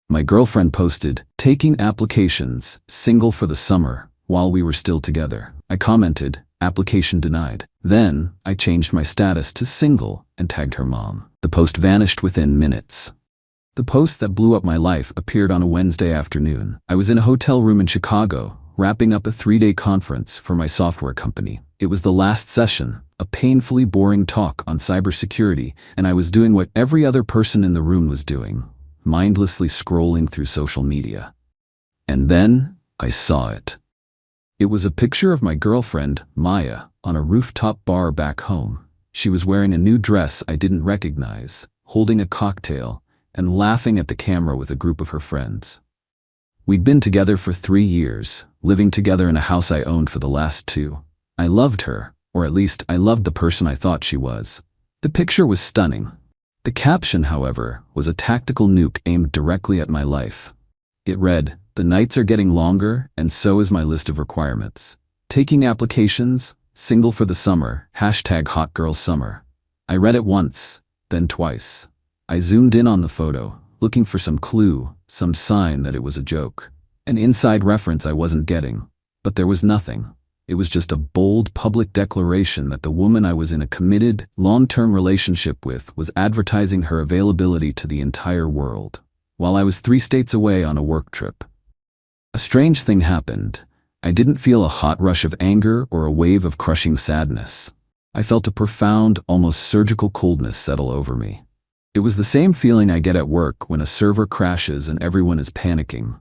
My girlfriend posted, "Taking applications, single for the summer," while we were still together. I commented, "Application denied." Then, I changed my status to single and tagged her mom. The post vanished within minutes. The post that blew up my life appeared on a Wednesday afternoon. I was in a hotel room in Chicago, wrapping up a 3-day conference for my software company. It was the last session, a painfully boring talk on cybersecurity, and I was doing what every other person in the room was doing, mindlessly scrolling through social media. And then, I saw it. It was a picture of my girlfriend, Maya, on a rooftop bar back home. She was wearing a new dress I didn't recognize, holding a cocktail, and laughing at the camera with a group of her friends. We'd been together for 3 years, living together in a house I owned for the last 2. I loved her, or at least I loved the person I thought she was. The picture was stunning. The caption, however, was a tactical nuke aimed directly at my life. It read, "The nights are getting longer, and so is my list of requirements. Taking applications, single for the summer, #HotGirlSummer." I read it once, then twice. I zoomed in on the photo, looking for some clue, some sign that it was a joke. An inside reference I wasn't getting, but there was nothing. It was just a bold public declaration that the woman I was in a committed, long-term relationship with was advertising her availability to the entire world, while I was 3 states away on a work trip. A strange thing happened. I didn't feel a hot rush of anger or a wave of crushing sadness. I felt a profound, almost surgical coldness settle over me. It was the same feeling I get at work when a server crashes and everyone is panicking.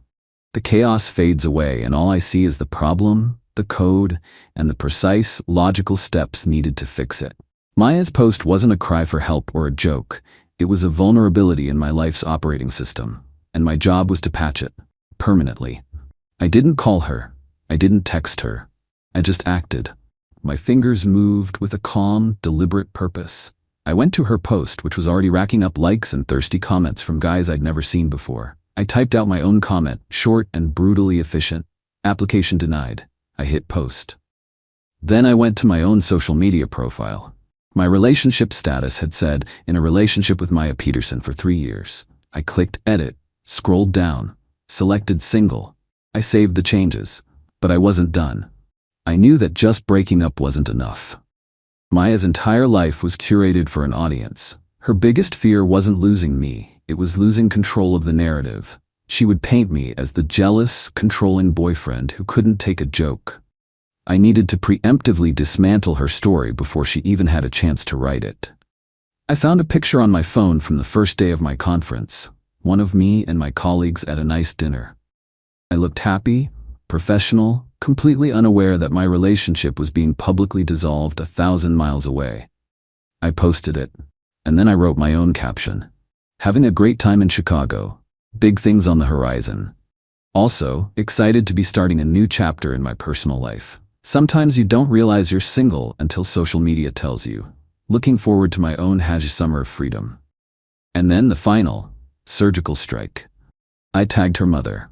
The chaos fades away and all I see is the problem, the code, and the precise, logical steps needed to fix it. Maya's post wasn't a cry for help or a joke. It was a vulnerability in my life's operating system, and my job was to patch it, permanently. I didn't call her. I didn't text her. I just acted. My fingers moved with a calm, deliberate purpose. I went to her post, which was already racking up likes and thirsty comments from guys I'd never seen before. I typed out my own comment, short and brutally efficient. "Application denied." I hit post. Then I went to my own social media profile. My relationship status had said, "In a relationship with Maya Peterson for 3 years." I clicked edit, scrolled down, selected single. I saved the changes, but I wasn't done. I knew that just breaking up wasn't enough. Maya's entire life was curated for an audience. Her biggest fear wasn't losing me, it was losing control of the narrative. She would paint me as the jealous, controlling boyfriend who couldn't take a joke. I needed to preemptively dismantle her story before she even had a chance to write it. I found a picture on my phone from the first day of my conference, one of me and my colleagues at a nice dinner. I looked happy, professional, completely unaware that my relationship was being publicly dissolved 1,000 miles away. I posted it, and then I wrote my own caption. "Having a great time in Chicago. Big things on the horizon. Also, excited to be starting a new chapter in my personal life. Sometimes you don't realize you're single until social media tells you. Looking forward to my own summer of freedom." And then the final, surgical strike. I tagged her mother.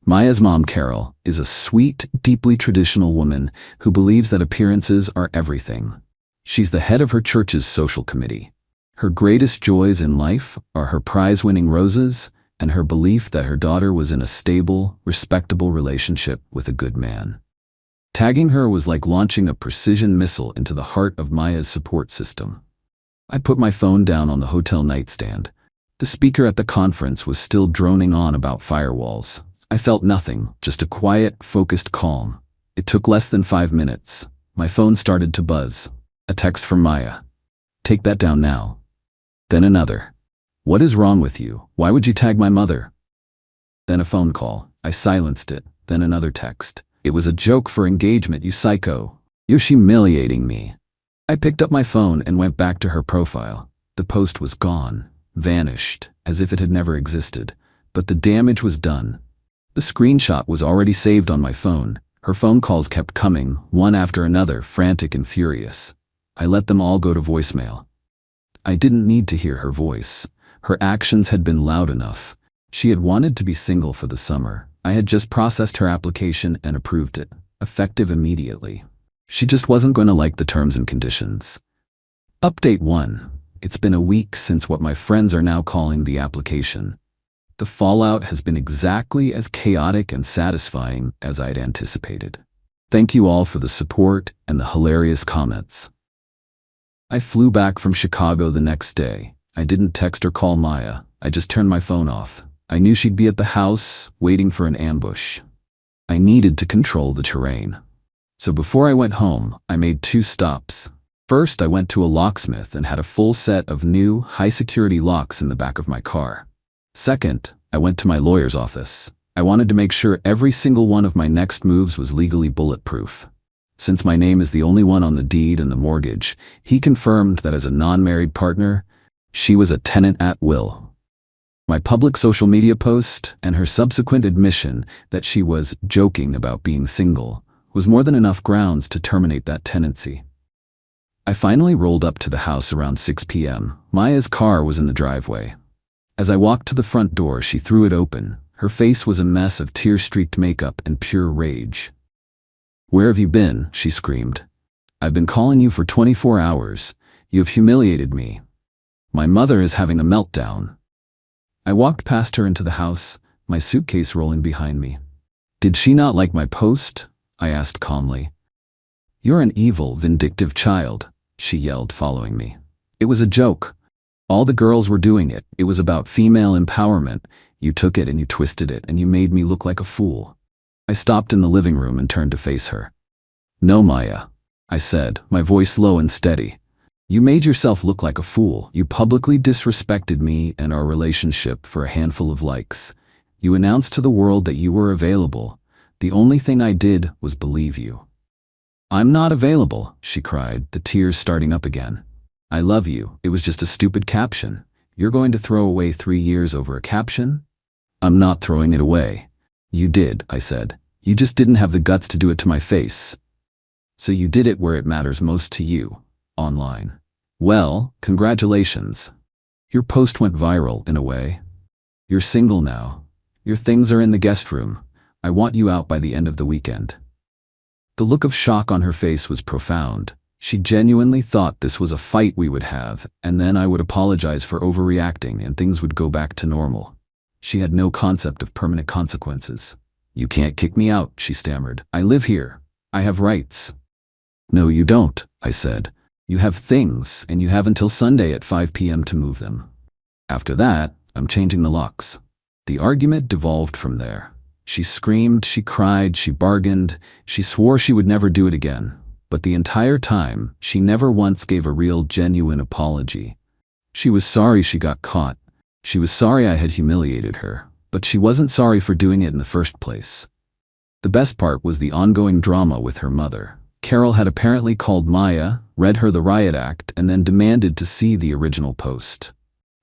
Maya's mom, Carol, is a sweet, deeply traditional woman who believes that appearances are everything. She's the head of her church's social committee. Her greatest joys in life are her prize-winning roses and her belief that her daughter was in a stable, respectable relationship with a good man. Tagging her was like launching a precision missile into the heart of Maya's support system. I put my phone down on the hotel nightstand. The speaker at the conference was still droning on about firewalls. I felt nothing, just a quiet, focused calm. It took less than 5 minutes. My phone started to buzz. A text from Maya. "Take that down now." Then another. "What is wrong with you? Why would you tag my mother?" Then a phone call. I silenced it. Then another text. "It was a joke for engagement, you psycho. You're humiliating me." I picked up my phone and went back to her profile. The post was gone, vanished, as if it had never existed. But the damage was done. The screenshot was already saved on my phone. Her phone calls kept coming, one after another, frantic and furious. I let them all go to voicemail. I didn't need to hear her voice. Her actions had been loud enough. She had wanted to be single for the summer. I had just processed her application and approved it, effective immediately. She just wasn't going to like the terms and conditions. Update 1. It's been a week since what my friends are now calling the application. The fallout has been exactly as chaotic and satisfying as I'd anticipated. Thank you all for the support and the hilarious comments. I flew back from Chicago the next day. I didn't text or call Maya. I just turned my phone off. I knew she'd be at the house, waiting for an ambush. I needed to control the terrain. So before I went home, I made 2 stops. First, I went to a locksmith and had a full set of new, high-security locks in the back of my car. Second, I went to my lawyer's office. I wanted to make sure every single one of my next moves was legally bulletproof. Since my name is the only one on the deed and the mortgage, he confirmed that as a non-married partner, she was a tenant at will. My public social media post and her subsequent admission that she was joking about being single was more than enough grounds to terminate that tenancy. I finally rolled up to the house around 6 p.m. Maya's car was in the driveway. As I walked to the front door, she threw it open. Her face was a mess of tear-streaked makeup and pure rage. "Where have you been?" she screamed. "I've been calling you for 24 hours. You have humiliated me. My mother is having a meltdown." I walked past her into the house, my suitcase rolling behind me. "Did she not like my post?" I asked calmly. "You're an evil, vindictive child," she yelled, following me. "It was a joke. All the girls were doing it. It was about female empowerment. You took it and you twisted it and you made me look like a fool." I stopped in the living room and turned to face her. "No, Maya," I said, my voice low and steady. "You made yourself look like a fool. You publicly disrespected me and our relationship for a handful of likes. You announced to the world that you were available. The only thing I did was believe you." "I'm not available," she cried, the tears starting up again. "I love you. It was just a stupid caption. You're going to throw away 3 years over a caption?" "I'm not throwing it away." "You did," I said. "You just didn't have the guts to do it to my face. So you did it where it matters most to you, online. Well, congratulations. Your post went viral in a way. You're single now. Your things are in the guest room. I want you out by the end of the weekend." The look of shock on her face was profound. She genuinely thought this was a fight we would have, and then I would apologize for overreacting and things would go back to normal. She had no concept of permanent consequences. "You can't kick me out," she stammered. "I live here. I have rights." "No, you don't," I said. "You have things, and you have until Sunday at 5 p.m. to move them. After that, I'm changing the locks." The argument devolved from there. She screamed, she cried, she bargained, she swore she would never do it again. But the entire time, she never once gave a real, genuine apology. She was sorry she got caught. She was sorry I had humiliated her, but she wasn't sorry for doing it in the first place. The best part was the ongoing drama with her mother. Carol had apparently called Maya, read her the riot act, and then demanded to see the original post.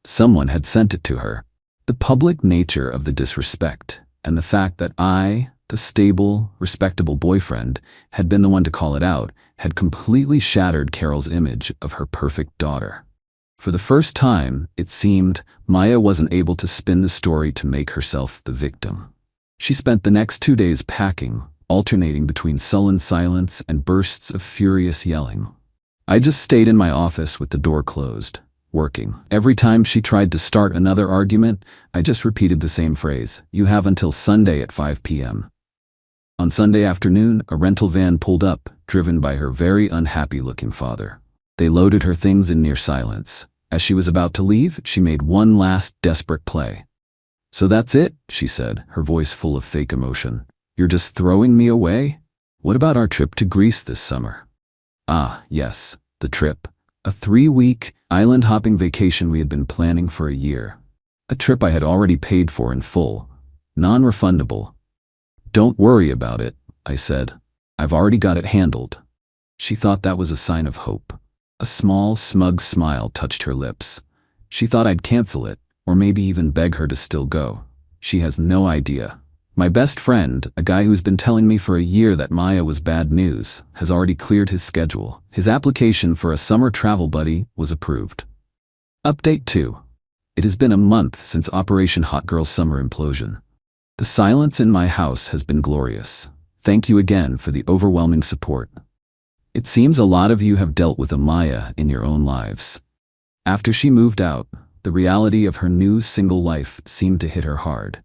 Someone had sent it to her. The public nature of the disrespect, and the fact that I, the stable, respectable boyfriend, had been the one to call it out, had completely shattered Carol's image of her perfect daughter. For the first time, it seemed, Maya wasn't able to spin the story to make herself the victim. She spent the next 2 days packing, alternating between sullen silence and bursts of furious yelling. I just stayed in my office with the door closed, working. Every time she tried to start another argument, I just repeated the same phrase: "You have until Sunday at 5 p.m. On Sunday afternoon, a rental van pulled up, driven by her very unhappy-looking father. They loaded her things in near silence. As she was about to leave, she made one last desperate play. "So that's it," she said, her voice full of fake emotion. "You're just throwing me away? What about our trip to Greece this summer?" Ah, yes, the trip. A 3-week, island-hopping vacation we had been planning for a year. A trip I had already paid for in full, non-refundable. "Don't worry about it," I said. "I've already got it handled." She thought that was a sign of hope. A small, smug smile touched her lips. She thought I'd cancel it, or maybe even beg her to still go. She has no idea. My best friend, a guy who's been telling me for a year that Maya was bad news, has already cleared his schedule. His application for a summer travel buddy was approved. Update 2. It has been a month since Operation Hot Girl Summer implosion. The silence in my house has been glorious. Thank you again for the overwhelming support. It seems a lot of you have dealt with Amaya in your own lives. After she moved out, the reality of her new single life seemed to hit her hard.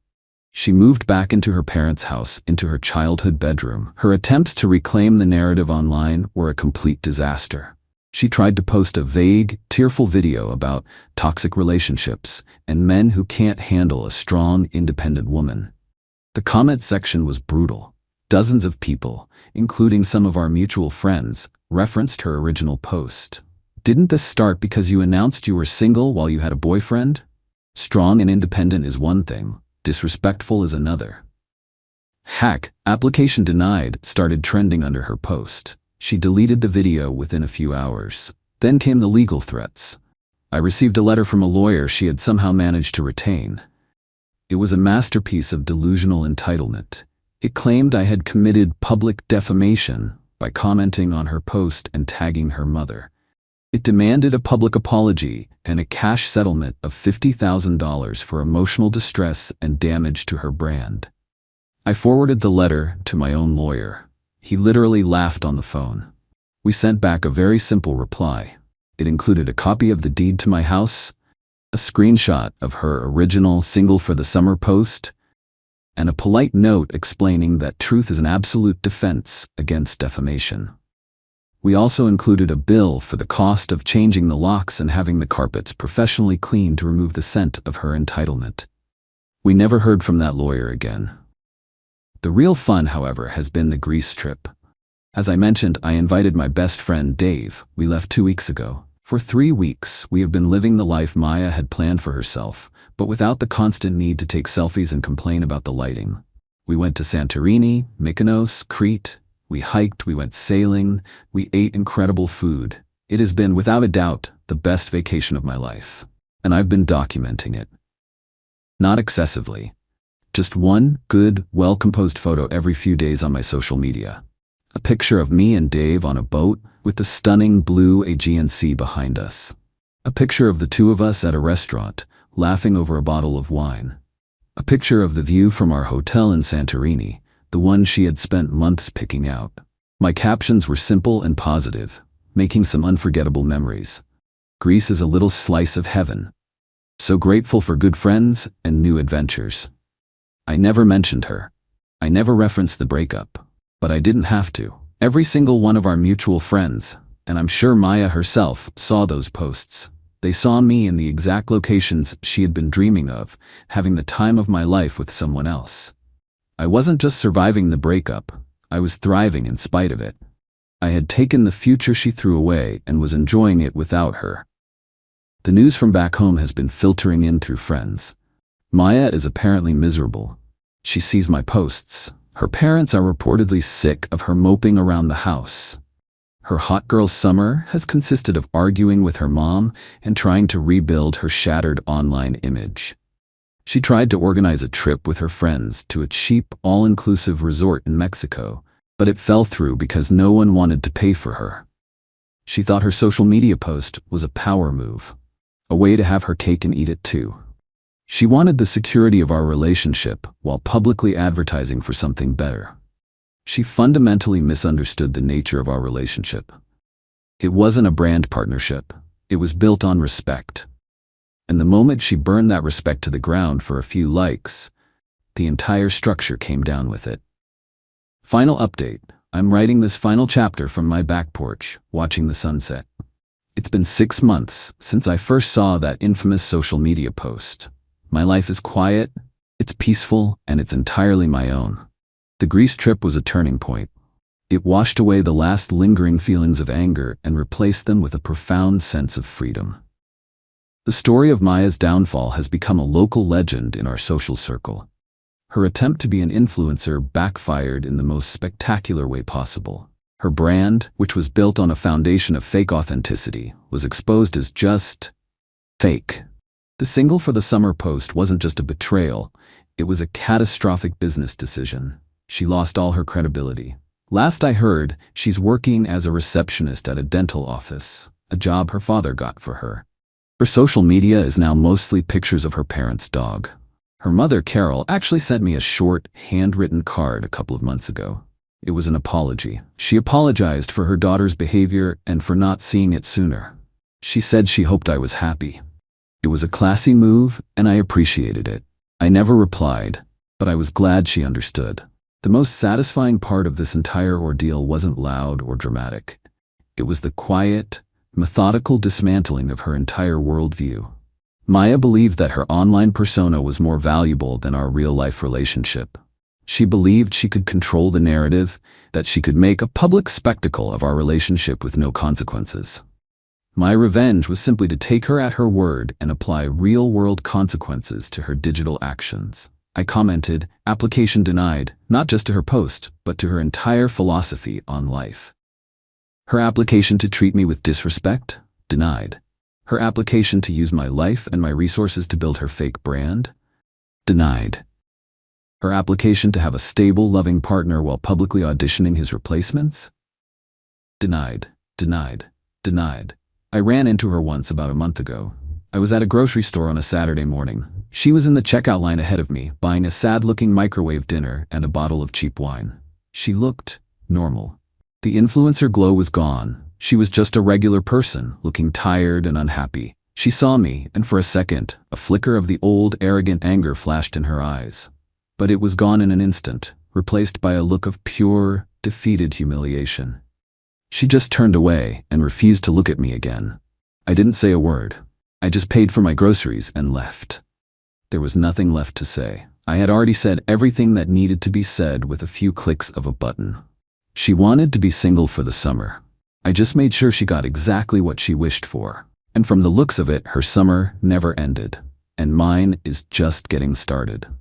She moved back into her parents' house, into her childhood bedroom. Her attempts to reclaim the narrative online were a complete disaster. She tried to post a vague, tearful video about toxic relationships and men who can't handle a strong, independent woman. The comment section was brutal. Dozens of people, including some of our mutual friends, referenced her original post. Didn't this start because you announced you were single while you had a boyfriend? Strong and independent is one thing, disrespectful is another. Hack, application denied, started trending under her post. She deleted the video within a few hours. Then came the legal threats. I received a letter from a lawyer she had somehow managed to retain. It was a masterpiece of delusional entitlement. It claimed I had committed public defamation by commenting on her post and tagging her mother. It demanded a public apology and a cash settlement of $50,000 for emotional distress and damage to her brand. I forwarded the letter to my own lawyer. He literally laughed on the phone. We sent back a very simple reply. It included a copy of the deed to my house, a screenshot of her original Single for the Summer post, and a polite note explaining that truth is an absolute defense against defamation. We also included a bill for the cost of changing the locks and having the carpets professionally cleaned to remove the scent of her entitlement. We never heard from that lawyer again. The real fun, however, has been the Greece trip. As I mentioned, I invited my best friend Dave. We left 2 weeks ago. For 3 weeks, we have been living the life Maya had planned for herself, but without the constant need to take selfies and complain about the lighting. We went to Santorini, Mykonos, Crete. We hiked, we went sailing, we ate incredible food. It has been, without a doubt, the best vacation of my life. And I've been documenting it. Not excessively. Just one good, well-composed photo every few days on my social media. A picture of me and Dave on a boat with the stunning blue Aegean Sea behind us. A picture of the two of us at a restaurant, laughing over a bottle of wine. A picture of the view from our hotel in Santorini, the one she had spent months picking out. My captions were simple and positive, making some unforgettable memories. Greece is a little slice of heaven. So grateful for good friends and new adventures. I never mentioned her. I never referenced the breakup. But I didn't have to. Every single one of our mutual friends, and I'm sure Maya herself, saw those posts. They saw me in the exact locations she had been dreaming of, having the time of my life with someone else. I wasn't just surviving the breakup, I was thriving in spite of it. I had taken the future she threw away and was enjoying it without her. The news from back home has been filtering in through friends. Maya is apparently miserable. She sees my posts. Her parents are reportedly sick of her moping around the house. Her hot girl summer has consisted of arguing with her mom and trying to rebuild her shattered online image. She tried to organize a trip with her friends to a cheap, all-inclusive resort in Mexico, but it fell through because no one wanted to pay for her. She thought her social media post was a power move, a way to have her cake and eat it too. She wanted the security of our relationship while publicly advertising for something better. She fundamentally misunderstood the nature of our relationship. It wasn't a brand partnership. It was built on respect. And the moment she burned that respect to the ground for a few likes, the entire structure came down with it. Final update. I'm writing this final chapter from my back porch, watching the sunset. It's been 6 months since I first saw that infamous social media post. My life is quiet, it's peaceful, and it's entirely my own. The Greece trip was a turning point. It washed away the last lingering feelings of anger and replaced them with a profound sense of freedom. The story of Maya's downfall has become a local legend in our social circle. Her attempt to be an influencer backfired in the most spectacular way possible. Her brand, which was built on a foundation of fake authenticity, was exposed as just fake. The Single for the Summer post wasn't just a betrayal, it was a catastrophic business decision. She lost all her credibility. Last I heard, she's working as a receptionist at a dental office, a job her father got for her. Her social media is now mostly pictures of her parents' dog. Her mother, Carol, actually sent me a short, handwritten card a couple of months ago. It was an apology. She apologized for her daughter's behavior and for not seeing it sooner. She said she hoped I was happy. It was a classy move, and I appreciated it. I never replied, but I was glad she understood. The most satisfying part of this entire ordeal wasn't loud or dramatic. It was the quiet, methodical dismantling of her entire worldview. Maya believed that her online persona was more valuable than our real-life relationship. She believed she could control the narrative, that she could make a public spectacle of our relationship with no consequences. My revenge was simply to take her at her word and apply real-world consequences to her digital actions. I commented, "Application denied," not just to her post, but to her entire philosophy on life. Her application to treat me with disrespect? Denied. Her application to use my life and my resources to build her fake brand? Denied. Her application to have a stable, loving partner while publicly auditioning his replacements? Denied. Denied. Denied. I ran into her once about a month ago. I was at a grocery store on a Saturday morning. She was in the checkout line ahead of me, buying a sad-looking microwave dinner and a bottle of cheap wine. She looked normal. The influencer glow was gone. She was just a regular person, looking tired and unhappy. She saw me, and for a second, a flicker of the old, arrogant anger flashed in her eyes. But it was gone in an instant, replaced by a look of pure, defeated humiliation. She just turned away and refused to look at me again. I didn't say a word. I just paid for my groceries and left. There was nothing left to say. I had already said everything that needed to be said with a few clicks of a button. She wanted to be single for the summer. I just made sure she got exactly what she wished for. And from the looks of it, her summer never ended. And mine is just getting started.